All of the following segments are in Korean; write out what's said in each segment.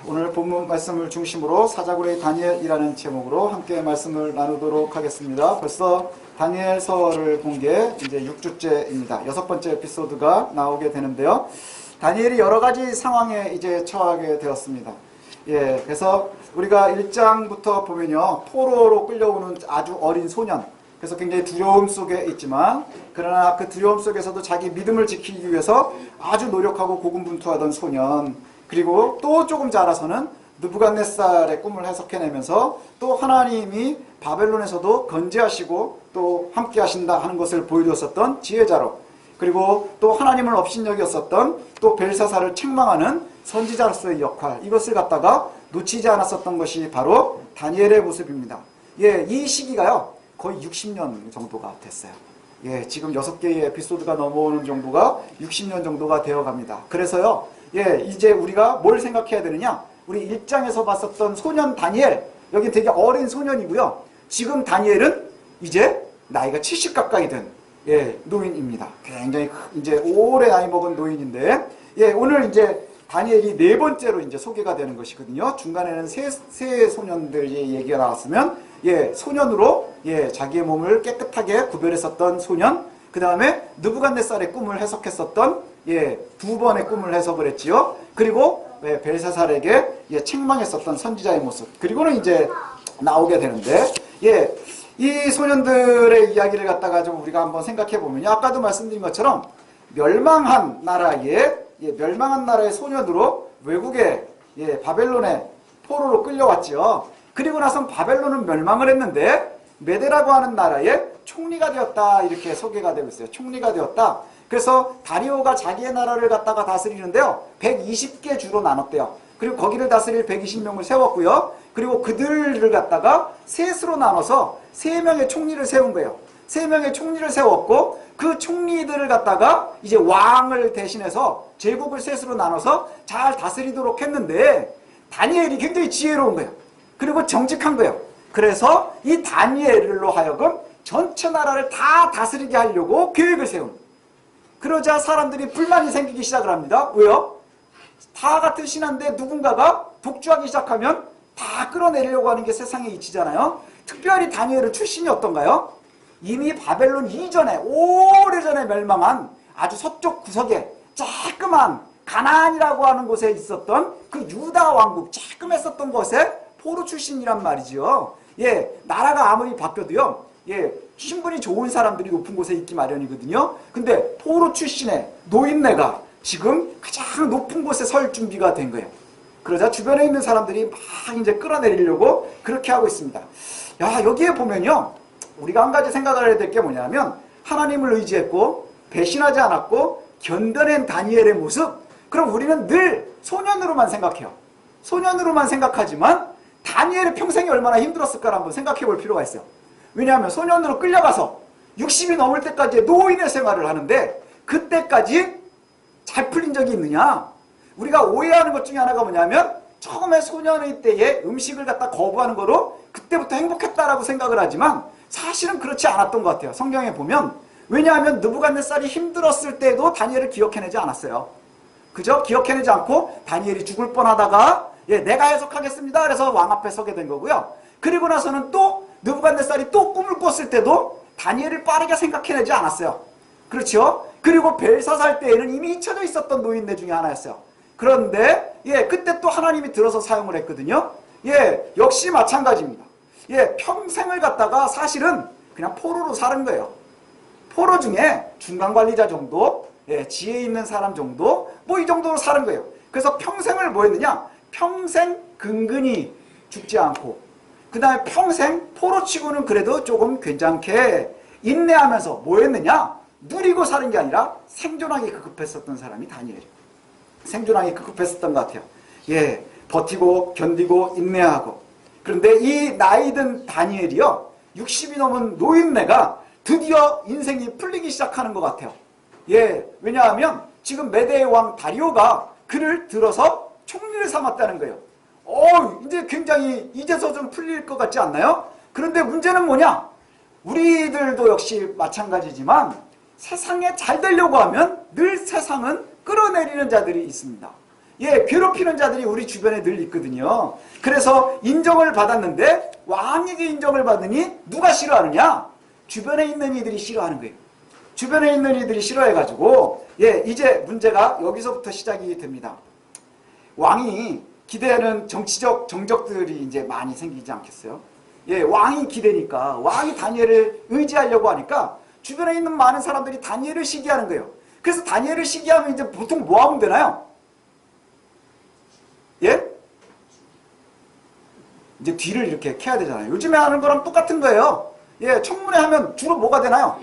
오늘 본문 말씀을 중심으로 사자굴의 다니엘이라는 제목으로 함께 말씀을 나누도록 하겠습니다. 벌써 다니엘서를 본 게 이제 6주째입니다. 6번째 에피소드가 나오게 되는데요. 다니엘이 여러 가지 상황에 이제 처하게 되었습니다. 그래서 우리가 1장부터 보면요, 포로로 끌려오는 아주 어린 소년, 그래서 굉장히 두려움 속에 있지만, 그러나 그 두려움 속에서도 자기 믿음을 지키기 위해서 아주 노력하고 고군분투하던 소년, 그리고 또 조금 자라서는 느부갓네살의 꿈을 해석해내면서 또 하나님이 바벨론에서도 건재하시고 또 함께 하신다 하는 것을 보여주었었던 지혜자로, 그리고 또 하나님을 업신여겼었던 또 벨사살을 책망하는 선지자로서의 역할, 이것을 갖다가 놓치지 않았었던 것이 바로 다니엘의 모습입니다. 이 시기가요 거의 60년 정도가 됐어요. 지금 6개의 에피소드가 넘어오는 정도가 60년 정도가 되어갑니다. 그래서요, 이제 우리가 뭘 생각해야 되느냐, 우리 1장에서 봤었던 소년 다니엘, 여기 되게 어린 소년이고요, 지금 다니엘은 이제 나이가 70 가까이 된 노인입니다. 굉장히 이제 오래 나이 먹은 노인인데, 오늘 이제 다니엘이 4번째로 이제 소개가 되는 것이거든요. 중간에는 세 소년들의 얘기가 나왔으면, 소년으로 자기의 몸을 깨끗하게 구별했었던 소년, 그 다음에 느부갓네살의 꿈을 해석했었던 2번의 꿈을 해석을 했지요. 그리고 벨사살에게 책망했었던 선지자의 모습, 그리고는 이제 나오게 되는데, 이 소년들의 이야기를 갖다가 좀 우리가 한번 생각해 보면요, 아까도 말씀드린 것처럼 멸망한 나라의 소년으로 외국에 바벨론의 포로로 끌려왔죠. 그리고 나선 바벨론은 멸망을 했는데 메데라고 하는 나라의 총리가 되었다, 이렇게 소개가 되고 있어요. 총리가 되었다. 그래서 다리오가 자기의 나라를 갖다가 다스리는데요, 120개 주로 나눴대요. 그리고 거기를 다스릴 120명을 세웠고요. 그리고 그들을 갖다가 셋으로 나눠서 3명의 총리를 세운 거예요. 3명의 총리를 세웠고, 그 총리들을 갖다가 이제 왕을 대신해서 제국을 셋으로 나눠서 잘 다스리도록 했는데, 다니엘이 굉장히 지혜로운 거예요. 그리고 정직한 거예요. 그래서 이 다니엘로 하여금 전체 나라를 다 다스리게 하려고 계획을 세운 거예요. 그러자 사람들이 불만이 생기기 시작을 합니다. 왜요? 다 같은 신한데 누군가가 독주하기 시작하면 다 끌어내리려고 하는 게 세상의 이치잖아요. 특별히 다니엘의 출신이 어떤가요? 이미 바벨론 이전에, 오래전에 멸망한 아주 서쪽 구석에 조그만 가나안이라고 하는 곳에 있었던 그 유다 왕국, 조그맸었던 곳에 포로 출신이란 말이죠. 나라가 아무리 바뀌어도요, 신분이 좋은 사람들이 높은 곳에 있기 마련이거든요. 근데 포로 출신의 노인네가 지금 가장 높은 곳에 설 준비가 된 거예요. 그러자 주변에 있는 사람들이 막 이제 끌어내리려고 그렇게 하고 있습니다. 여기에 보면요, 우리가 한 가지 생각을 해야 될 게 뭐냐면, 하나님을 의지했고 배신하지 않았고 견뎌낸 다니엘의 모습, 그럼 우리는 늘 소년으로만 생각해요. 소년으로만 생각하지만 다니엘의 평생이 얼마나 힘들었을까를 한번 생각해 볼 필요가 있어요. 왜냐하면 소년으로 끌려가서 60이 넘을 때까지 노인의 생활을 하는데, 그때까지 잘 풀린 적이 있느냐? 우리가 오해하는 것 중에 하나가 뭐냐면, 처음에 소년의 때에 음식을 갖다 거부하는 거로 그때부터 행복했다라고 생각을 하지만 사실은 그렇지 않았던 것 같아요. 성경에 보면. 왜냐하면 느부갓네살이 힘들었을 때도 다니엘을 기억해내지 않았어요. 그죠? 기억해내지 않고 다니엘이 죽을 뻔하다가 내가 해석하겠습니다, 그래서 왕 앞에 서게 된 거고요. 그리고 나서는 또 느부갓네살이 또 꿈을 꿨을 때도 다니엘을 빠르게 생각해내지 않았어요. 그렇죠? 그리고 벨사살 때에는 이미 잊혀져 있었던 노인네 중에 하나였어요. 그런데 그때 또 하나님이 들어서 사용을 했거든요. 역시 마찬가지입니다. 평생을 갖다가 사실은 그냥 포로로 사는 거예요. 포로 중에 중간관리자 정도, 지혜 있는 사람 정도, 뭐 이 정도로 사는 거예요. 그래서 평생을 뭐 했느냐? 평생 근근히 죽지 않고, 그 다음에 평생 포로치고는 그래도 조금 괜찮게 인내하면서 뭐 했느냐? 누리고 사는 게 아니라 생존하기 급급했었던 사람이 다니엘이에요. 생존하기 급급했었던 것 같아요. 버티고 견디고 인내하고. 그런데 이 나이든 다니엘이요, 60이 넘은 노인네가 드디어 인생이 풀리기 시작하는 것 같아요. 왜냐하면 지금 메대의 왕 다리오가 그를 들어서 총리를 삼았다는 거예요. 이제 굉장히 이제서 좀 풀릴 것 같지 않나요? 그런데 문제는 뭐냐? 우리들도 역시 마찬가지지만 세상에 잘 되려고 하면 늘 세상은 끌어내리는 자들이 있습니다. 예, 괴롭히는 자들이 우리 주변에 늘 있거든요. 그래서 인정을 받았는데 왕에게 인정을 받으니 누가 싫어하느냐? 주변에 있는 이들이 싫어하는 거예요. 주변에 있는 이들이 싫어해가지고 예, 이제 문제가 여기서부터 시작이 됩니다. 왕이 기대하는 정치적 정적들이 이제 많이 생기지 않겠어요? 예, 왕이 기대니까 왕이 다니엘을 의지하려고 하니까 주변에 있는 많은 사람들이 다니엘을 시기하는 거예요. 그래서 다니엘을 시기하면 이제 보통 뭐 하면 되나요? 예? 이제 뒤를 이렇게 캐야 되잖아요. 요즘에 하는 거랑 똑같은 거예요. 예, 청문회 하면 주로 뭐가 되나요?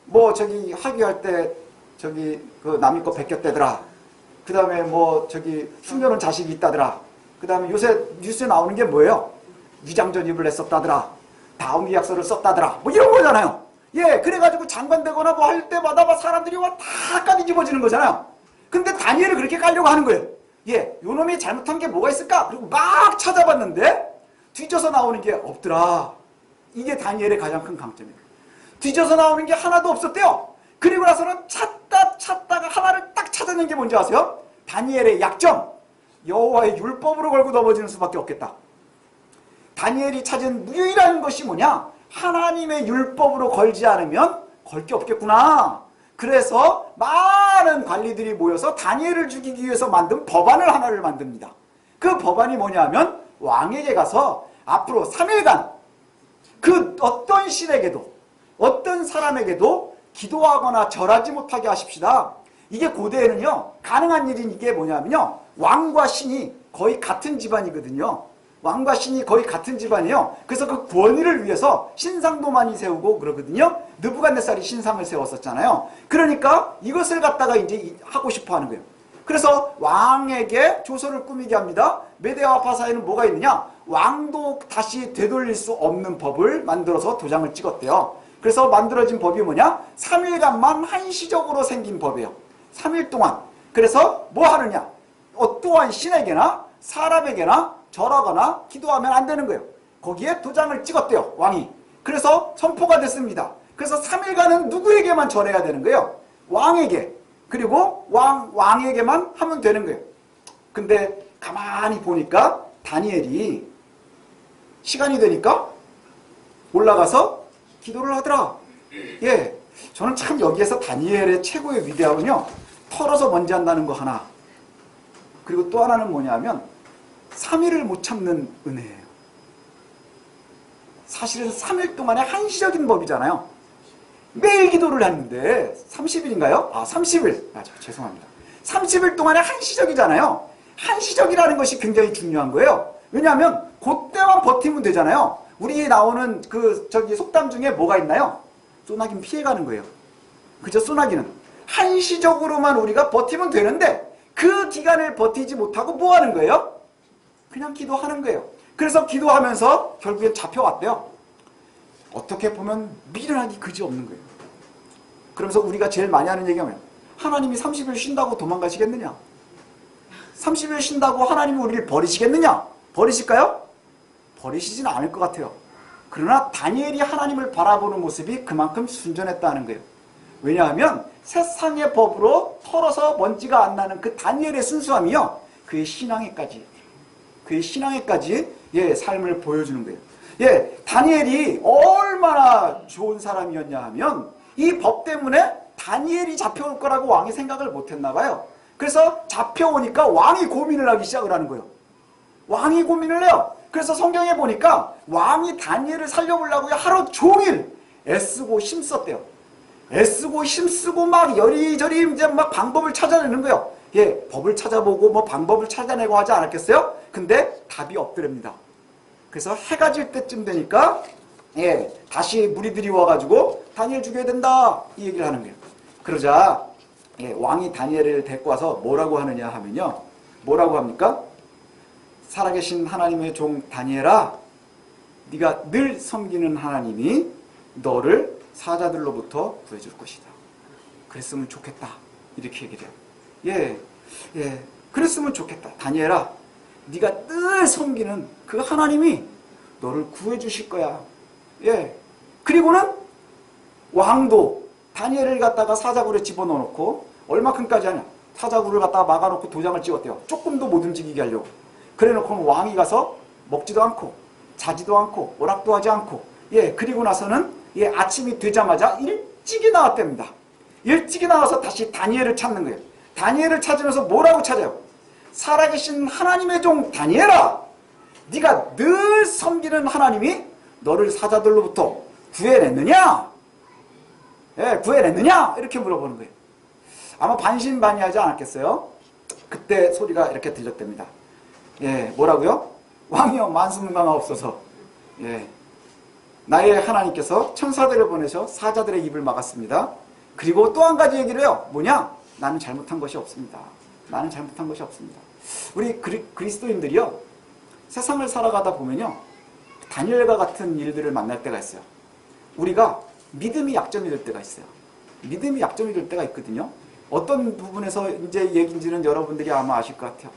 뭐 저기 학위할 때 저기 그 남의 거 베꼈대더라. 그 다음에 뭐 저기 숨겨놓은 자식이 있다더라. 그 다음에 요새 뉴스에 나오는 게 뭐예요? 위장 전입을 했었다더라. 다운 계약서를 썼다더라. 뭐 이런 거잖아요. 예, 그래가지고 장관 되거나 뭐 할 때마다 막 사람들이 와 다 까뒤집어지는 거잖아요. 근데 다니엘을 그렇게 깔려고 하는 거예요. 예, 요놈이 잘못한 게 뭐가 있을까? 그리고 막 찾아봤는데 뒤져서 나오는 게 없더라. 이게 다니엘의 가장 큰 강점이에요. 뒤져서 나오는 게 하나도 없었대요. 그리고 나서는 찾다가 하나를 딱 찾아낸 게 뭔지 아세요? 다니엘의 약점. 여호와의 율법으로 걸고 넘어지는 수밖에 없겠다. 다니엘이 찾은 유일한 것이 뭐냐? 하나님의 율법으로 걸지 않으면 걸 게 없겠구나. 그래서 많은 관리들이 모여서 다니엘을 죽이기 위해서 만든 법안을 하나를 만듭니다. 그 법안이 뭐냐면 왕에게 가서 앞으로 3일간 그 어떤 신에게도 어떤 사람에게도 기도하거나 절하지 못하게 하십시다. 이게 고대에는요 가능한 일인 이게 뭐냐면요 왕과 신이 거의 같은 집안이거든요. 왕과 신이 거의 같은 집안이에요. 그래서 그 권위를 위해서 신상도 많이 세우고 그러거든요. 느부갓네살이 신상을 세웠었잖아요. 그러니까 이것을 갖다가 이제 하고 싶어 하는 거예요. 그래서 왕에게 조서를 꾸미게 합니다. 메대와 파사에는 뭐가 있느냐? 왕도 다시 되돌릴 수 없는 법을 만들어서 도장을 찍었대요. 그래서 만들어진 법이 뭐냐? 3일간만 한시적으로 생긴 법이에요. 3일 동안. 그래서 뭐 하느냐? 어떠한 신에게나 사람에게나 절하거나 기도하면 안 되는 거예요. 거기에 도장을 찍었대요. 왕이. 그래서 선포가 됐습니다. 그래서 3일간은 누구에게만 절해야 되는 거예요? 왕에게. 그리고 왕에게만 하면 되는 거예요. 근데 가만히 보니까 다니엘이 시간이 되니까 올라가서 기도를 하더라. 예, 저는 참 여기에서 다니엘의 최고의 위대함은요 털어서 먼지 한다는 거 하나, 그리고 또 하나는 뭐냐면 3일을 못 참는 은혜예요. 사실은 3일 동안의 한시적인 법이잖아요. 매일 기도를 했는데 30일인가요? 아 30일 맞아, 죄송합니다. 30일 동안의 한시적이잖아요. 한시적이라는 것이 굉장히 중요한 거예요. 왜냐하면 그때만 버티면 되잖아요. 우리 나오는 그 저기 속담 중에 뭐가 있나요? 소나기는 피해가는 거예요. 그죠? 소나기는 한시적으로만 우리가 버티면 되는데 그 기간을 버티지 못하고 뭐 하는 거예요? 그냥 기도하는 거예요. 그래서 기도하면서 결국엔 잡혀왔대요. 어떻게 보면 미련하기 그지없는 거예요. 그러면서 우리가 제일 많이 하는 얘기가 뭐예요? 하나님이 30일 쉰다고 도망가시겠느냐? 30일 쉰다고 하나님이 우리를 버리시겠느냐? 버리실까요? 버리시진 않을 것 같아요. 그러나 다니엘이 하나님을 바라보는 모습이 그만큼 순전했다는 거예요. 왜냐하면 세상의 법으로 털어서 먼지가 안 나는 그 다니엘의 순수함이요 그의 신앙에까지 예, 삶을 보여주는 거예요. 예, 다니엘이 얼마나 좋은 사람이었냐 하면 이 법 때문에 다니엘이 잡혀올 거라고 왕이 생각을 못했나 봐요. 그래서 잡혀오니까 왕이 고민을 하기 시작을 하는 거예요. 왕이 고민을 해요. 그래서 성경에 보니까 왕이 다니엘을 살려보려고 하루 종일 애쓰고 힘썼대요. 애쓰고 힘쓰고 막 여리저리 이제 막 방법을 찾아내는 거예요. 예, 법을 찾아보고 뭐 방법을 찾아내고 하지 않았겠어요? 근데 답이 없더랍니다. 그래서 해가 질 때쯤 되니까 예, 다시 무리들이 와가지고 다니엘 죽여야 된다 이 얘기를 하는 거예요. 그러자 예, 왕이 다니엘을 데리고 와서 뭐라고 하느냐 하면요, 뭐라고 합니까? 살아계신 하나님의 종 다니엘아, 네가 늘 섬기는 하나님이 너를 사자들로부터 구해줄 것이다. 그랬으면 좋겠다. 이렇게 얘기를 해요. 예, 그랬으면 좋겠다. 다니엘아, 네가 늘 섬기는 그 하나님이 너를 구해주실 거야. 예. 그리고는 왕도 다니엘을 갖다가 사자굴에 집어넣어놓고 얼마큼까지 하냐? 사자굴을 갖다가 막아놓고 도장을 찍었대요. 조금도 못 움직이게 하려고. 그래놓고 왕이 가서 먹지도 않고 자지도 않고 오락도 하지 않고, 예, 그리고 나서는, 예, 아침이 되자마자 일찍이 나왔답니다. 일찍이 나와서 다시 다니엘을 찾는 거예요. 다니엘을 찾으면서 뭐라고 찾아요? 살아계신 하나님의 종 다니엘아, 네가 늘 섬기는 하나님이 너를 사자들로부터 구해냈느냐? 예, 구해냈느냐? 이렇게 물어보는 거예요. 아마 반신반의하지 않았겠어요? 그때 소리가 이렇게 들렸답니다. 예, 뭐라고요? 왕이여 만수무강하옵소서. 예, 나의 하나님께서 천사들을 보내셔 사자들의 입을 막았습니다. 그리고 또 한 가지 얘기를 해요. 뭐냐? 나는 잘못한 것이 없습니다. 나는 잘못한 것이 없습니다. 우리 그리스도인들이요, 세상을 살아가다 보면요, 다니엘과 같은 일들을 만날 때가 있어요. 우리가 믿음이 약점이 될 때가 있어요. 믿음이 약점이 될 때가 있거든요. 어떤 부분에서 이제 얘기인지는 여러분들이 아마 아실 것 같아요.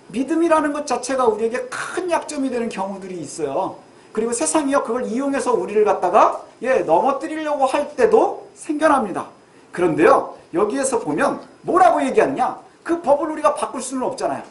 믿음이라는 것 자체가 우리에게 큰 약점이 되는 경우들이 있어요. 그리고 세상이요, 그걸 이용해서 우리를 갖다가, 예, 넘어뜨리려고 할 때도 생겨납니다. 그런데요, 여기에서 보면 뭐라고 얘기하느냐? 그 법을 우리가 바꿀 수는 없잖아요.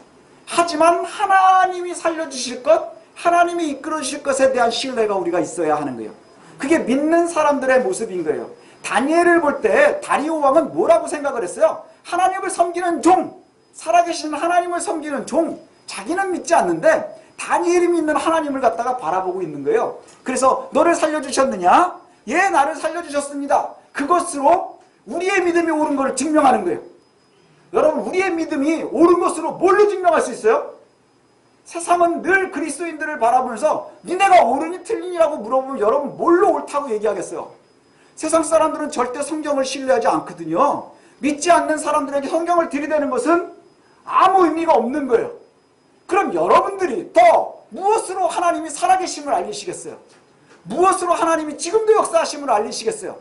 하지만 하나님이 살려주실 것, 하나님이 이끌어 주실 것에 대한 신뢰가 우리가 있어야 하는 거예요. 그게 믿는 사람들의 모습인 거예요. 다니엘을 볼 때 다리오 왕은 뭐라고 생각을 했어요? 하나님을 섬기는 종, 살아계신 하나님을 섬기는 종, 자기는 믿지 않는데 다니엘이 믿는 하나님을 갖다가 바라보고 있는 거예요. 그래서 너를 살려주셨느냐? 예, 나를 살려주셨습니다. 그것으로 우리의 믿음이 옳은 것을 증명하는 거예요. 여러분, 우리의 믿음이 옳은 것으로 뭘로 증명할 수 있어요? 세상은 늘 그리스도인들을 바라보면서 니네가 옳으니 틀리니라고 물어보면 여러분 뭘로 옳다고 얘기하겠어요? 세상 사람들은 절대 성경을 신뢰하지 않거든요. 믿지 않는 사람들에게 성경을 들이대는 것은 아무 의미가 없는 거예요. 그럼 여러분들이 더 무엇으로 하나님이 살아계심을 알리시겠어요? 무엇으로 하나님이 지금도 역사하심을 알리시겠어요?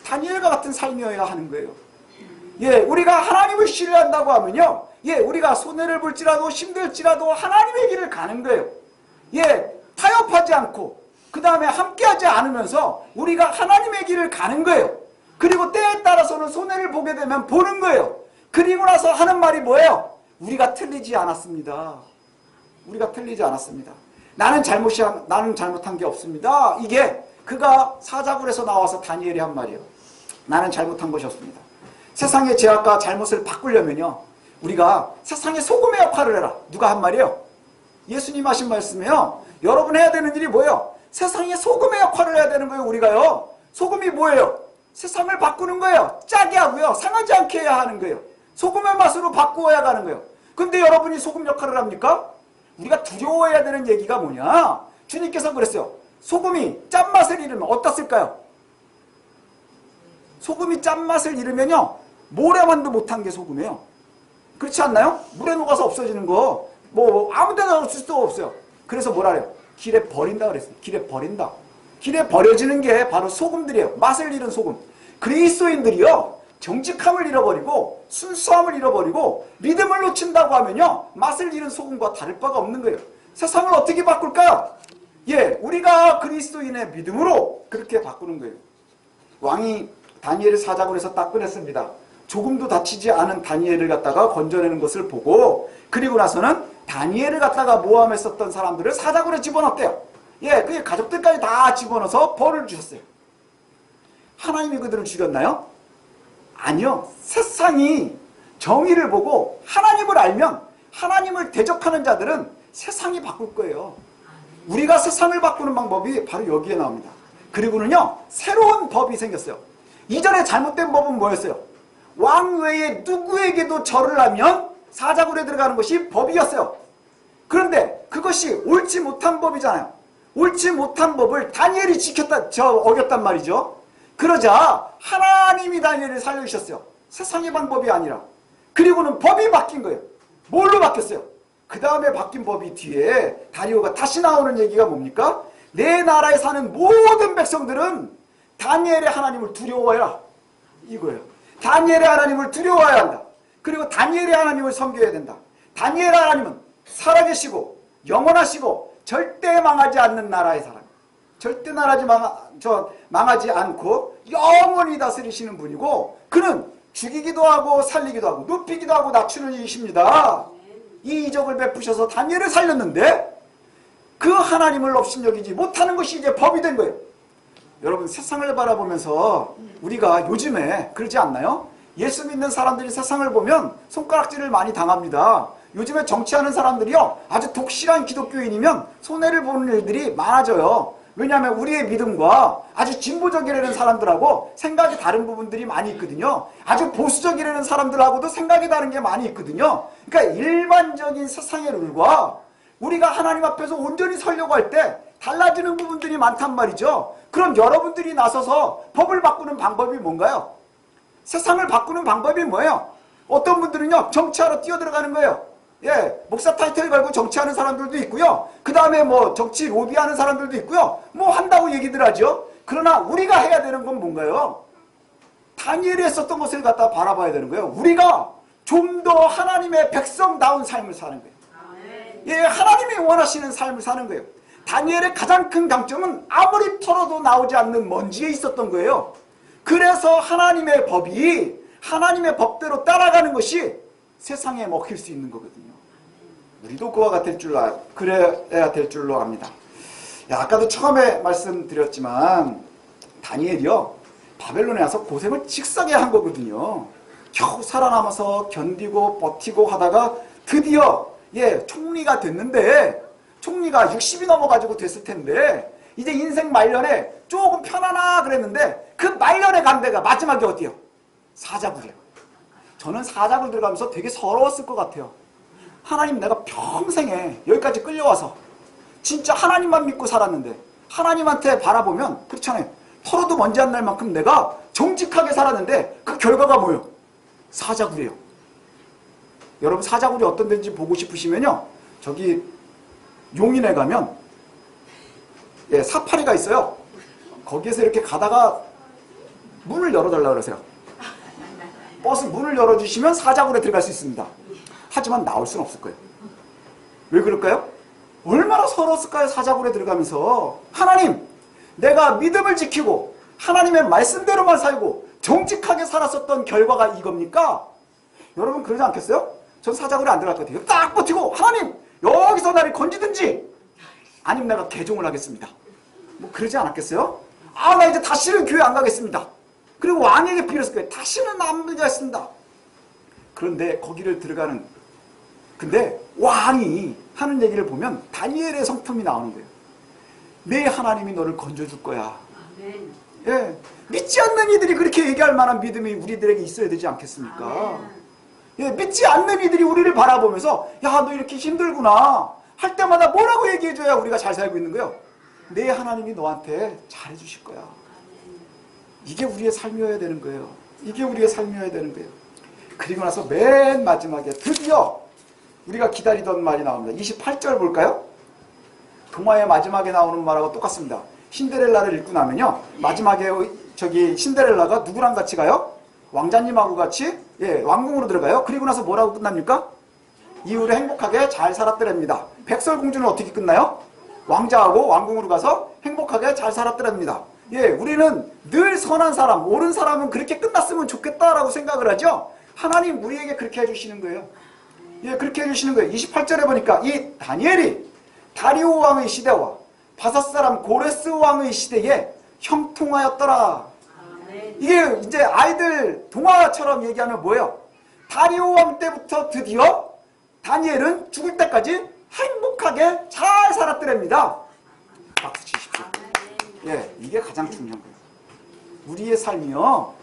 다니엘과 같은 삶이어야 하는 거예요. 예, 우리가 하나님을 신뢰한다고 하면요, 예, 우리가 손해를 볼지라도 힘들지라도 하나님의 길을 가는 거예요. 예, 타협하지 않고 그 다음에 함께하지 않으면서 우리가 하나님의 길을 가는 거예요. 그리고 때에 따라서는 손해를 보게 되면 보는 거예요. 그리고 나서 하는 말이 뭐예요? 우리가 틀리지 않았습니다. 우리가 틀리지 않았습니다. 나는 잘못한 게 없습니다. 이게 그가 사자굴에서 나와서 다니엘이 한 말이에요. 나는 잘못한 것이 없습니다. 세상의 죄악과 잘못을 바꾸려면요, 우리가 세상의 소금의 역할을 해라. 누가 한 말이에요? 예수님 하신 말씀이에요. 여러분 해야 되는 일이 뭐예요? 세상의 소금의 역할을 해야 되는 거예요. 우리가요. 소금이 뭐예요? 세상을 바꾸는 거예요. 짜게 하고요, 상하지 않게 해야 하는 거예요. 소금의 맛으로 바꾸어야 가는 거예요. 근데 여러분이 소금 역할을 합니까? 우리가 두려워해야 되는 얘기가 뭐냐? 주님께서 그랬어요. 소금이 짠맛을 잃으면 어떻을까요? 소금이 짠맛을 잃으면요, 모래만도 못한 게 소금이에요. 그렇지 않나요? 물에 녹아서 없어지는 거 뭐 아무 데나 없을 수도 없어요. 그래서 뭐라 그래요? 길에 버린다 그랬어요. 길에 버린다. 길에 버려지는 게 바로 소금들이에요. 맛을 잃은 소금. 그리스도인들이요, 정직함을 잃어버리고 순수함을 잃어버리고 믿음을 놓친다고 하면요, 맛을 잃은 소금과 다를 바가 없는 거예요. 세상을 어떻게 바꿀까요? 예, 우리가 그리스도인의 믿음으로 그렇게 바꾸는 거예요. 왕이 다니엘을 사자굴에서 딱 꺼냈습니다. 조금도 다치지 않은 다니엘을 갖다가 건져내는 것을 보고, 그리고 나서는 다니엘을 갖다가 모함했었던 사람들을 사자굴에 집어넣었대요. 예, 그게 가족들까지 다 집어넣어서 벌을 주셨어요. 하나님이 그들을 죽였나요? 아니요. 세상이 정의를 보고 하나님을 알면 하나님을 대적하는 자들은 세상이 바꿀 거예요. 우리가 세상을 바꾸는 방법이 바로 여기에 나옵니다. 그리고는요, 새로운 법이 생겼어요. 이전에 잘못된 법은 뭐였어요? 왕 외에 누구에게도 절을 하면 사자굴에 들어가는 것이 법이었어요. 그런데 그것이 옳지 못한 법이잖아요. 옳지 못한 법을 다니엘이 어겼단 말이죠. 그러자 하나님이 다니엘을 살려주셨어요. 세상의 방법이 아니라. 그리고는 법이 바뀐 거예요. 뭘로 바뀌었어요? 그 다음에 바뀐 법이 뒤에 다리오가 다시 나오는 얘기가 뭡니까? 내 나라에 사는 모든 백성들은 다니엘의 하나님을 두려워해라. 이거예요. 다니엘의 하나님을 두려워해야 한다. 그리고 다니엘의 하나님을 섬겨야 된다. 다니엘의 하나님은 살아계시고 영원하시고 절대 망하지 않는 나라의 사람. 절대 망하지 않고 영원히 다스리시는 분이고, 그는 죽이기도 하고 살리기도 하고 높이기도 하고 낮추는 이십니다. 이 이적을 베푸셔서 다니엘을 살렸는데 그 하나님을 업신여기지 못하는 것이 이제 법이 된 거예요. 여러분, 세상을 바라보면서 우리가 요즘에 그러지 않나요? 예수 믿는 사람들이 세상을 보면 손가락질을 많이 당합니다. 요즘에 정치하는 사람들이요, 아주 독실한 기독교인이면 손해를 보는 일들이 많아져요. 왜냐하면 우리의 믿음과 아주 진보적이라는 사람들하고 생각이 다른 부분들이 많이 있거든요. 아주 보수적이라는 사람들하고도 생각이 다른 게 많이 있거든요. 그러니까 일반적인 세상의 룰과 우리가 하나님 앞에서 온전히 서려고 할 때 달라지는 부분들이 많단 말이죠. 그럼 여러분들이 나서서 법을 바꾸는 방법이 뭔가요? 세상을 바꾸는 방법이 뭐예요? 어떤 분들은요, 정치하러 뛰어들어가는 거예요. 예, 목사 타이틀 걸고 정치하는 사람들도 있고요. 그 다음에 뭐 정치 로비하는 사람들도 있고요. 뭐 한다고 얘기들 하죠. 그러나 우리가 해야 되는 건 뭔가요? 다니엘이 했었던 것을 갖다 바라봐야 되는 거예요. 우리가 좀 더 하나님의 백성다운 삶을 사는 거예요. 예, 하나님이 원하시는 삶을 사는 거예요. 다니엘의 가장 큰 강점은 아무리 털어도 나오지 않는 먼지에 있었던 거예요. 그래서 하나님의 법이 하나님의 법대로 따라가는 것이 세상에 먹힐 수 있는 거거든요. 우리도 그와 같을 그래야 될 줄로 압니다. 아까도 처음에 말씀드렸지만 다니엘이요, 바벨론에 와서 고생을 직사게 한 거거든요. 겨우 살아남아서 견디고 버티고 하다가 드디어 총리가 됐는데, 총리가 60이 넘어가지고 됐을 텐데 이제 인생 말년에 조금 편하나 그랬는데 그 말년에 간 데가 마지막에 어디요? 사자굴이에요. 저는 사자굴 들어가면서 되게 서러웠을 것 같아요. 하나님, 내가 평생에 여기까지 끌려와서 진짜 하나님만 믿고 살았는데 하나님한테 바라보면 그렇잖아요. 털어도 먼지 안 날 만큼 내가 정직하게 살았는데 그 결과가 뭐예요? 사자굴이에요. 여러분, 사자굴이 어떤 데인지 보고 싶으시면요, 저기 용인에 가면 사파리가 있어요. 거기에서 이렇게 가다가 문을 열어달라고 그러세요. 버스 문을 열어주시면 사자굴에 들어갈 수 있습니다. 하지만 나올 수는 없을 거예요. 왜 그럴까요? 얼마나 서러웠을까요? 사자굴에 들어가면서 하나님, 내가 믿음을 지키고 하나님의 말씀대로만 살고 정직하게 살았었던 결과가 이겁니까? 여러분, 그러지 않겠어요? 전 사자굴에 안 들어갈 것 같아요. 딱 버티고 하나님, 여기서 나를 건지든지 아니면 내가 개종을 하겠습니다. 뭐 그러지 않았겠어요? 나 이제 다시는 교회 안 가겠습니다. 그리고 왕에게 빌었을 거예요. 다시는 안 믿겠습니다. 그런데 거기를 들어가는, 근데 왕이 하는 얘기를 보면 다니엘의 성품이 나오는 거예요. 내 하나님이 너를 건져줄 거야. 아멘. 예, 믿지 않는 이들이 그렇게 얘기할 만한 믿음이 우리들에게 있어야 되지 않겠습니까? 아멘. 예, 믿지 않는 이들이 우리를 바라보면서 야, 너 이렇게 힘들구나 할 때마다 뭐라고 얘기해줘야 우리가 잘 살고 있는 거예요? 내 하나님이 너한테 잘해주실 거야. 이게 우리의 삶이어야 되는 거예요. 이게 우리의 삶이어야 되는 거예요. 그리고 나서 맨 마지막에 드디어 우리가 기다리던 말이 나옵니다. 28절 볼까요? 동화의 마지막에 나오는 말하고 똑같습니다. 신데렐라를 읽고 나면요, 마지막에 저기 신데렐라가 누구랑 같이 가요? 왕자님하고 같이 왕궁으로 들어가요. 그리고 나서 뭐라고 끝납니까? 이후로 행복하게 잘 살았더랍니다. 백설공주는 어떻게 끝나요? 왕자하고 왕궁으로 가서 행복하게 잘 살았더랍니다. 우리는 늘 선한 사람, 옳은 사람은 그렇게 끝났으면 좋겠다라고 생각을 하죠. 하나님 우리에게 그렇게 해주시는 거예요. 그렇게 해주시는 거예요. 28절에 보니까 이 다니엘이 다리오 왕의 시대와 바사 사람 고레스 왕의 시대에 형통하였더라. 이게 이제 아이들 동화처럼 얘기하면 뭐예요? 다리오 왕 때부터 드디어 다니엘은 죽을 때까지 행복하게 잘 살았더랍니다. 박수 치십시오. 이게 가장 중요한 거예요. 우리의 삶이요,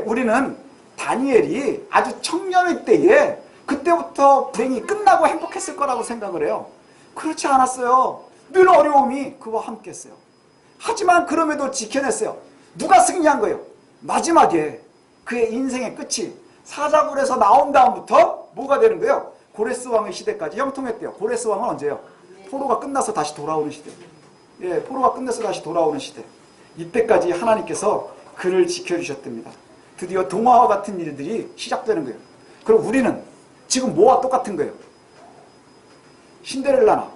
우리는 다니엘이 아주 청년의 때에 그때부터 불행이 끝나고 행복했을 거라고 생각을 해요. 그렇지 않았어요. 늘 어려움이 그와 함께 했어요. 하지만 그럼에도 지켜냈어요. 누가 승리한 거예요? 마지막에 그의 인생의 끝이 사자굴에서 나온 다음부터 뭐가 되는 거예요? 고레스 왕의 시대까지 형통했대요. 고레스 왕은 언제예요? 포로가 끝나서 다시 돌아오는 시대. 포로가 끝나서 다시 돌아오는 시대. 이때까지 하나님께서 그를 지켜주셨답니다. 드디어 동화와 같은 일들이 시작되는 거예요. 그럼 우리는 지금 뭐와 똑같은 거예요? 신데렐라나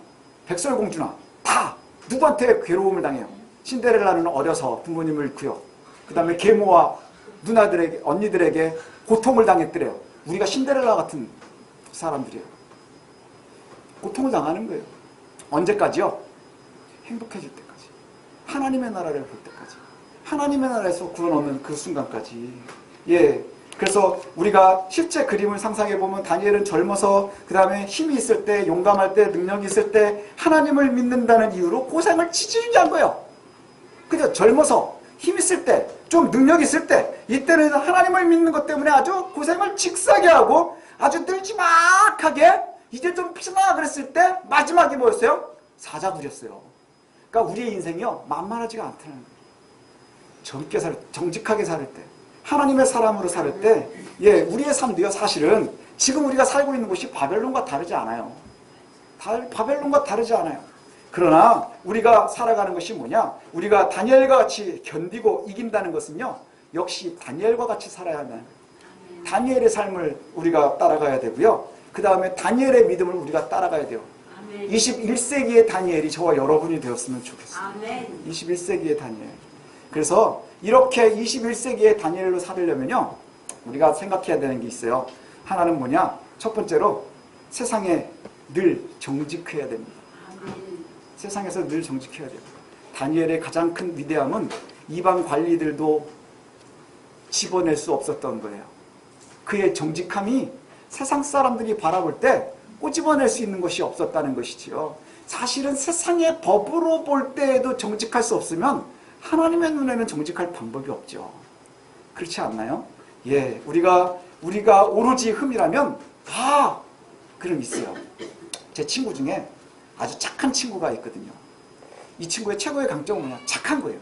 백설공주나 다 누구한테 괴로움을 당해요? 신데렐라는 어려서 부모님을 잃고요. 그 다음에 계모와 누나들에게, 언니들에게 고통을 당했더래요. 우리가 신데렐라 같은 사람들이에요. 고통을 당하는 거예요. 언제까지요? 행복해질 때까지. 하나님의 나라를 볼 때까지. 하나님의 나라에서 구원 얻는 그 순간까지. 예. 그래서 우리가 실제 그림을 상상해 보면 다니엘은 젊어서 그 다음에 힘이 있을 때, 용감할 때, 능력이 있을 때 하나님을 믿는다는 이유로 고생을 지지하지 한 거예요. 그죠? 젊어서 힘 있을 때, 좀 능력 있을 때, 이때는 하나님을 믿는 것 때문에 아주 고생을 직사게 하고 아주 늘지막하게 이제 좀 피나 그랬을 때 마지막이 뭐였어요? 사자굴이었어요. 그러니까 우리의 인생이요 만만하지가 않다는 거예요. 젊게 정직하게 살 때, 하나님의 사람으로 살 때, 예, 우리의 삶도요 사실은 지금 우리가 살고 있는 곳이 바벨론과 다르지 않아요. 바벨론과 다르지 않아요. 그러나 우리가 살아가는 것이 뭐냐? 우리가 다니엘과 같이 견디고 이긴다는 것은요 역시 다니엘과 같이 살아야 하는 거예요. 다니엘의 삶을 우리가 따라가야 되고요. 그 다음에 다니엘의 믿음을 우리가 따라가야 돼요. 21세기의 다니엘이 저와 여러분이 되었으면 좋겠어요. 21세기의 다니엘. 그래서 이렇게 21세기의 다니엘로 살려면요 우리가 생각해야 되는 게 있어요. 하나는 뭐냐? 첫 번째로 세상에 늘 정직해야 됩니다. 세상에서 늘 정직해야 돼요. 다니엘의 가장 큰 위대함은 이방 관리들도 집어낼 수 없었던 거예요. 그의 정직함이 세상 사람들이 바라볼 때 꼬집어낼 수 있는 것이 없었다는 것이지요. 사실은 세상의 법으로 볼 때에도 정직할 수 없으면 하나님의 눈에는 정직할 방법이 없죠. 그렇지 않나요? 예, 우리가 오로지 흠이라면 다 그런 게 있어요. 제 친구 중에 아주 착한 친구가 있거든요. 이 친구의 최고의 강점은 뭐냐? 착한 거예요.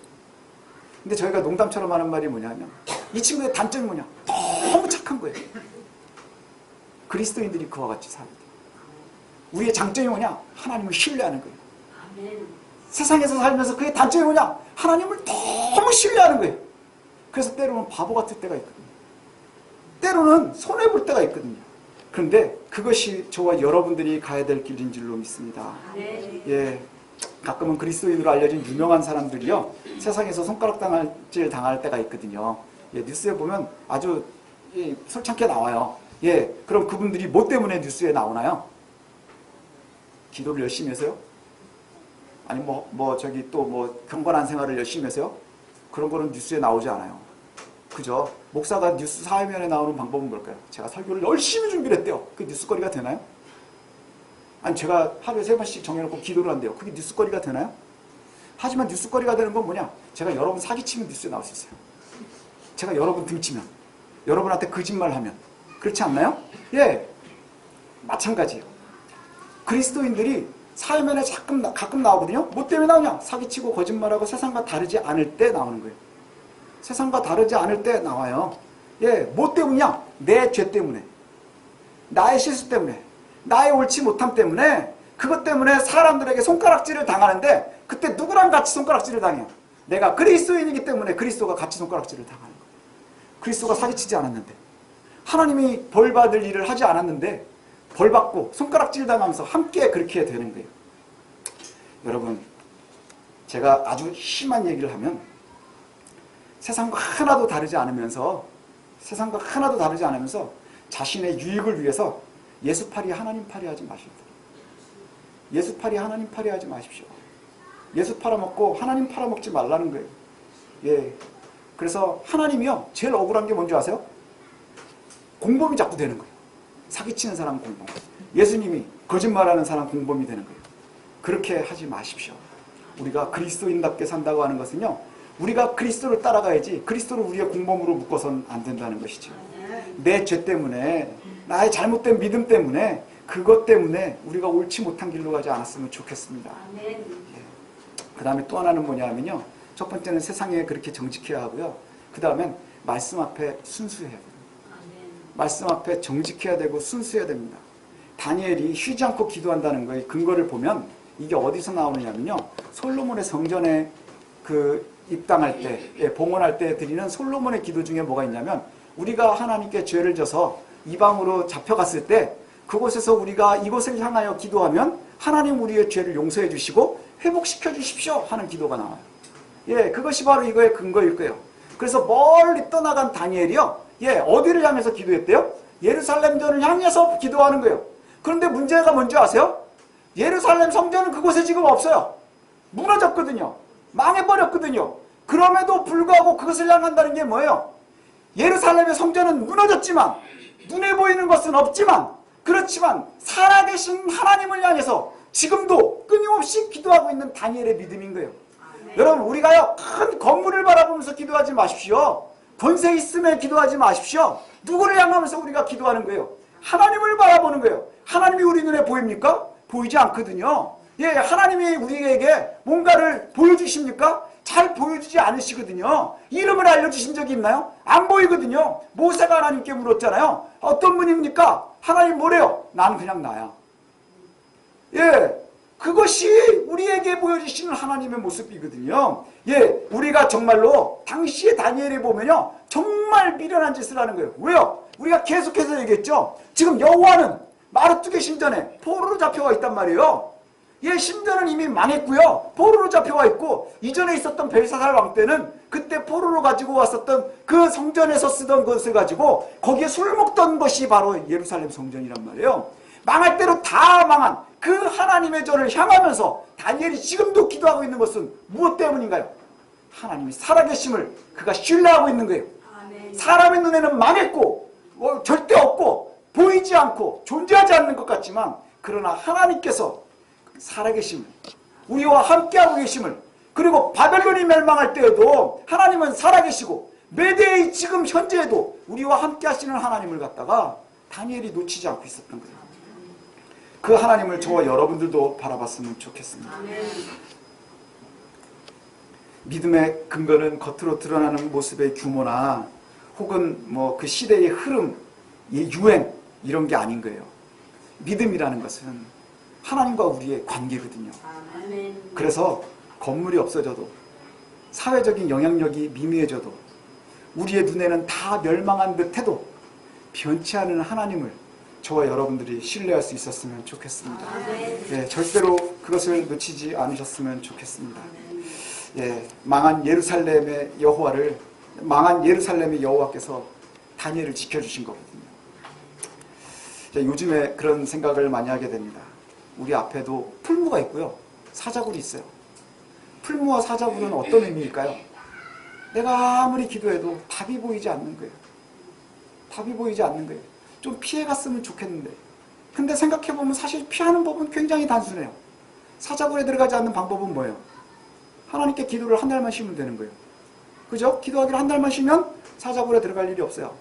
근데 저희가 농담처럼 하는 말이 뭐냐면 이 친구의 단점이 뭐냐? 너무 착한 거예요. 그리스도인들이 그와 같이 살아야 돼요. 우리의 장점이 뭐냐? 하나님을 신뢰하는 거예요. 세상에서 살면서 그의 단점이 뭐냐? 하나님을 너무 신뢰하는 거예요. 그래서 때로는 바보 같을 때가 있거든요. 때로는 손해볼 때가 있거든요. 그런데 그것이 저와 여러분들이 가야 될 길인 줄로 믿습니다. 예, 가끔은 그리스도인으로 알려진 유명한 사람들이요 세상에서 손가락질 당할 때가 있거든요. 예, 뉴스에 보면 아주 솔창게 나와요. 예, 그럼 그분들이 뭐 때문에 뉴스에 나오나요? 기도를 열심히 해서요? 아니 저기 또 경건한 생활을 열심히 해서요? 그런 거는 뉴스에 나오지 않아요. 그죠? 목사가 뉴스 사회면에 나오는 방법은 뭘까요? 제가 설교를 열심히 준비를 했대요. 그게 뉴스거리가 되나요? 아니 제가 하루에 3번씩 정해놓고 기도를 한대요. 그게 뉴스거리가 되나요? 하지만 뉴스거리가 되는 건 뭐냐? 제가 여러분 사기치면 뉴스에 나올 수 있어요. 제가 여러분 등치면, 여러분한테 거짓말하면. 그렇지 않나요? 예, 마찬가지예요. 그리스도인들이 사회면에 가끔 나오거든요. 뭐 때문에 나오냐? 사기치고 거짓말하고 세상과 다르지 않을 때 나오는 거예요. 세상과 다르지 않을 때 나와요. 예, 뭐 때문이냐? 내 죄 때문에, 나의 실수 때문에, 나의 옳지 못함 때문에, 그것 때문에 사람들에게 손가락질을 당하는데 그때 누구랑 같이 손가락질을 당해요? 내가 그리스도인이기 때문에 그리스도가 같이 손가락질을 당하는 거예요. 그리스도가 사기치지 않았는데, 하나님이 벌받을 일을 하지 않았는데 벌받고 손가락질 당하면서 함께 그렇게 되는 거예요. 여러분, 제가 아주 심한 얘기를 하면 세상과 하나도 다르지 않으면서 자신의 유익을 위해서 예수팔이 하나님 팔이 하지 마십시오. 예수팔이 하나님 팔이 하지 마십시오. 예수 팔아먹고 하나님 팔아먹지 말라는 거예요. 예. 그래서 하나님이요 제일 억울한 게 뭔지 아세요? 공범이 자꾸 되는 거예요. 사기치는 사람 공범, 예수님이 거짓말하는 사람 공범이 되는 거예요. 그렇게 하지 마십시오. 우리가 그리스도인답게 산다고 하는 것은요 우리가 그리스도를 따라가야지 그리스도를 우리의 공범으로 묶어서는 안 된다는 것이죠. 내 죄 때문에, 나의 잘못된 믿음 때문에, 그것 때문에 우리가 옳지 못한 길로 가지 않았으면 좋겠습니다. 예. 그 다음에 또 하나는 뭐냐 하면요, 첫 번째는 세상에 그렇게 정직해야 하고요, 그 다음엔 말씀 앞에 순수해야 됩니다. 말씀 앞에 정직해야 되고 순수해야 됩니다. 다니엘이 쉬지 않고 기도한다는 거에 근거를 보면 이게 어디서 나오느냐면요, 솔로몬의 성전에 입당할 때, 봉헌할 때 드리는 솔로몬의 기도 중에 뭐가 있냐면, 우리가 하나님께 죄를 져서 이방으로 잡혀갔을 때 그곳에서 우리가 이곳을 향하여 기도하면 하나님 우리의 죄를 용서해 주시고 회복시켜 주십시오 하는 기도가 나와요. 예, 그것이 바로 이거의 근거일 거예요. 그래서 멀리 떠나간 다니엘이요 예, 어디를 향해서 기도했대요? 예루살렘 전을 향해서 기도하는 거예요. 그런데 문제가 뭔지 아세요? 예루살렘 성전은 그곳에 지금 없어요. 무너졌거든요. 망해버렸거든요. 그럼에도 불구하고 그것을 향한다는 게 뭐예요? 예루살렘의 성전은 무너졌지만, 눈에 보이는 것은 없지만, 그렇지만 살아계신 하나님을 향해서 지금도 끊임없이 기도하고 있는 다니엘의 믿음인 거예요. 여러분, 우리가요, 큰 건물을 바라보면서 기도하지 마십시오. 권세 있음에 기도하지 마십시오. 누구를 향하면서 우리가 기도하는 거예요? 하나님을 바라보는 거예요. 하나님이 우리 눈에 보입니까? 보이지 않거든요. 예, 하나님이 우리에게 뭔가를 보여주십니까? 잘 보여주지 않으시거든요. 이름을 알려주신 적이 있나요? 안 보이거든요. 모세가 하나님께 물었잖아요. 어떤 분입니까? 하나님 뭐래요? 난 그냥 나야. 예, 그것이 우리에게 보여주시는 하나님의 모습이거든요. 예, 우리가 정말로 당시에 다니엘에 보면요, 정말 미련한 짓을 하는 거예요. 왜요? 우리가 계속해서 얘기했죠. 지금 여호와는 마르투게 신전에 포로로 잡혀와 있단 말이에요. 예, 신전은 이미 망했고요. 포로로 잡혀와 있고, 이전에 있었던 벨사살 왕 때는 그때 포로로 가지고 왔었던 그 성전에서 쓰던 것을 가지고 거기에 술 먹던 것이 바로 예루살렘 성전이란 말이에요. 망할 대로 다 망한 그 하나님의 전을 향하면서 다니엘이 지금도 기도하고 있는 것은 무엇 때문인가요? 하나님이 살아계심을 그가 신뢰하고 있는 거예요. 사람의 눈에는 망했고 절대 없고 보이지 않고 존재하지 않는 것 같지만, 그러나 하나님께서 살아계심을, 우리와 함께하고 계심을, 그리고 바벨론이 멸망할 때에도 하나님은 살아계시고 메대의 지금 현재에도 우리와 함께 하시는 하나님을 갖다가 다니엘이 놓치지 않고 있었던 거예요. 그 하나님을 저와 여러분들도 바라봤으면 좋겠습니다. 믿음의 근거는 겉으로 드러나는 모습의 규모나 혹은 뭐 그 시대의 흐름, 유행, 이런 게 아닌 거예요. 믿음이라는 것은 하나님과 우리의 관계거든요. 그래서 건물이 없어져도, 사회적인 영향력이 미미해져도, 우리의 눈에는 다 멸망한 듯해도 변치 않은 하나님을 저와 여러분들이 신뢰할 수 있었으면 좋겠습니다. 예, 절대로 그것을 놓치지 않으셨으면 좋겠습니다. 예, 망한 예루살렘의 여호와께서 다니엘을 지켜주신 거거든요. 요즘에 그런 생각을 많이 하게 됩니다. 우리 앞에도 풀무가 있고요, 사자굴이 있어요. 풀무와 사자굴은 어떤 의미일까요? 내가 아무리 기도해도 답이 보이지 않는 거예요. 답이 보이지 않는 거예요. 좀 피해갔으면 좋겠는데, 근데 생각해보면 사실 피하는 법은 굉장히 단순해요. 사자굴에 들어가지 않는 방법은 뭐예요? 하나님께 기도를 한 달만 쉬면 되는 거예요. 그죠? 기도하기를 한 달만 쉬면 사자굴에 들어갈 일이 없어요.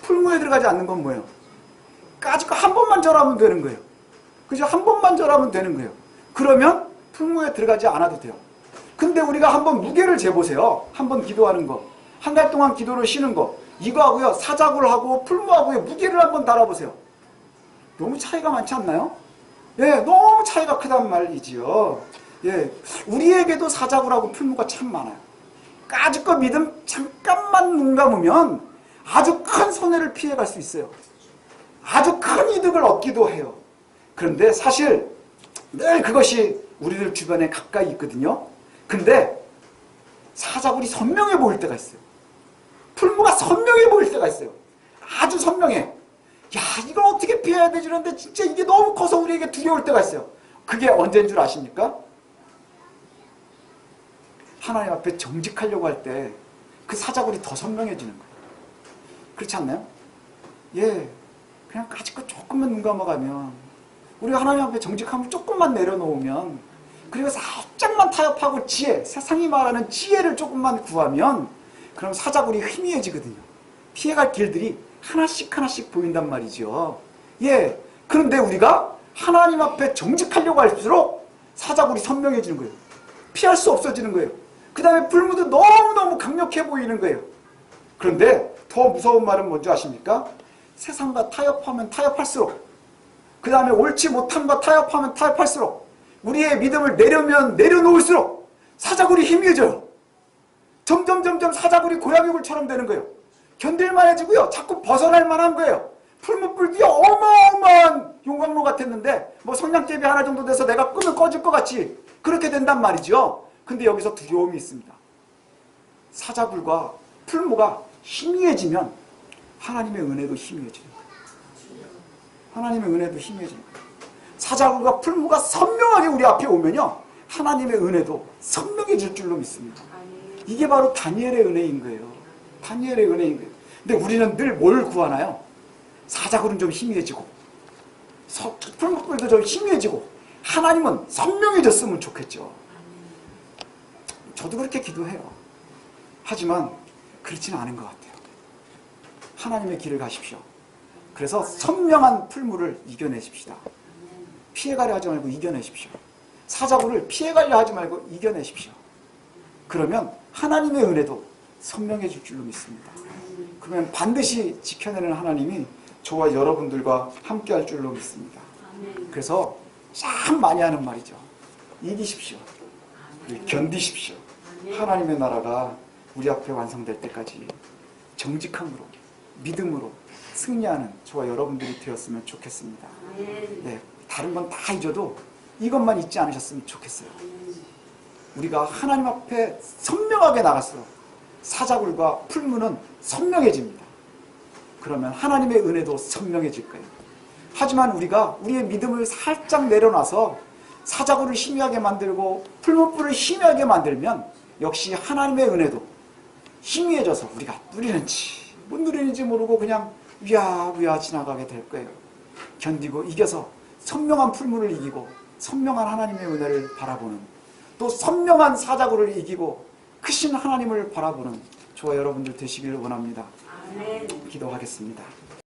풀무에 들어가지 않는 건 뭐예요? 까짓거 한 번만 절하면 되는 거예요. 그죠? 한 번만 절하면 되는 거예요. 그러면 풀무에 들어가지 않아도 돼요. 근데 우리가 한번 무게를 재보세요. 한번 기도하는 거, 한 달 동안 기도를 쉬는 거, 이거하고요, 사자굴하고 풀무하고의 무게를 한번 달아보세요. 너무 차이가 많지 않나요? 예, 너무 차이가 크단 말이지요. 예, 우리에게도 사자굴하고 풀무가 참 많아요. 까짓거 믿음 잠깐만 눈 감으면 아주 큰 손해를 피해갈 수 있어요. 아주 큰 이득을 얻기도 해요. 그런데 사실 늘 그것이 우리들 주변에 가까이 있거든요. 근데 사자굴이 선명해 보일 때가 있어요. 풀무가 선명해 보일 때가 있어요. 아주 선명해. 야, 이걸 어떻게 피해야 되지? 그런데 진짜 이게 너무 커서 우리에게 두려울 때가 있어요. 그게 언제인 줄 아십니까? 하나님 앞에 정직하려고 할 때 그 사자굴이 더 선명해지는 거예요. 그렇지 않나요? 예, 그냥 까짓거 조금만 눈 감아가면, 우리가 하나님 앞에 정직함을 조금만 내려놓으면, 그리고 살짝만 타협하고 지혜, 세상이 말하는 지혜를 조금만 구하면, 그럼 사자굴이 희미해지거든요. 피해갈 길들이 하나씩 하나씩 보인단 말이죠. 예, 그런데 우리가 하나님 앞에 정직하려고 할수록 사자굴이 선명해지는 거예요. 피할 수 없어지는 거예요. 그 다음에 불무도 너무너무 강력해 보이는 거예요. 그런데 더 무서운 말은 뭔지 아십니까? 세상과 타협하면 타협할수록, 그 다음에 옳지 못함과 타협하면 타협할수록, 우리의 믿음을 내려면 내려놓을수록 사자굴이 희미해져요. 점점 사자굴이 고양이굴처럼 되는 거예요. 견딜만해지고요, 자꾸 벗어날 만한 거예요. 풀무불기가 어마어마한 용광로 같았는데 뭐 성냥개비 하나 정도 돼서 내가 끄면 꺼질 것 같이 그렇게 된단 말이죠. 근데 여기서 두려움이 있습니다. 사자굴과 풀무가 희미해지면 하나님의 은혜도 희미해지는 거예요. 하나님의 은혜도 희미해지는 거예요. 사자굴과 풀무가 선명하게 우리 앞에 오면요, 하나님의 은혜도 선명해질 줄로 믿습니다. 이게 바로 다니엘의 은혜인 거예요. 다니엘의 은혜인 거예요. 근데 우리는 늘 뭘 구하나요? 사자굴은 좀 희미해지고 풀무불도 좀 희미해지고 하나님은 선명해졌으면 좋겠죠. 저도 그렇게 기도해요. 하지만 그렇지는 않은 것 같아요. 하나님의 길을 가십시오. 그래서 선명한 풀무를 이겨내십시다. 피해가려 하지 말고 이겨내십시오. 사자굴을 피해가려 하지 말고 이겨내십시오. 그러면 하나님의 은혜도 선명해질 줄로 믿습니다. 그러면 반드시 지켜내는 하나님이 저와 여러분들과 함께 할 줄로 믿습니다. 그래서 참 많이 하는 말이죠. 이기십시오. 견디십시오. 하나님의 나라가 우리 앞에 완성될 때까지 정직함으로, 믿음으로 승리하는 저와 여러분들이 되었으면 좋겠습니다. 네, 다른 건 다 잊어도 이것만 잊지 않으셨으면 좋겠어요. 우리가 하나님 앞에 선명하게 나갈수록 사자굴과 풀무는 선명해집니다. 그러면 하나님의 은혜도 선명해질 거예요. 하지만 우리가 우리의 믿음을 살짝 내려놔서 사자굴을 희미하게 만들고 풀무불을 희미하게 만들면 역시 하나님의 은혜도 희미해져서 우리가 누리는지 못 누리는지 모르고 그냥 위야위야 지나가게 될 거예요. 견디고 이겨서 선명한 풀무를 이기고 선명한 하나님의 은혜를 바라보는, 또 선명한 사자굴을 이기고 크신 하나님을 바라보는 저와 여러분들 되시기를 원합니다. 기도하겠습니다.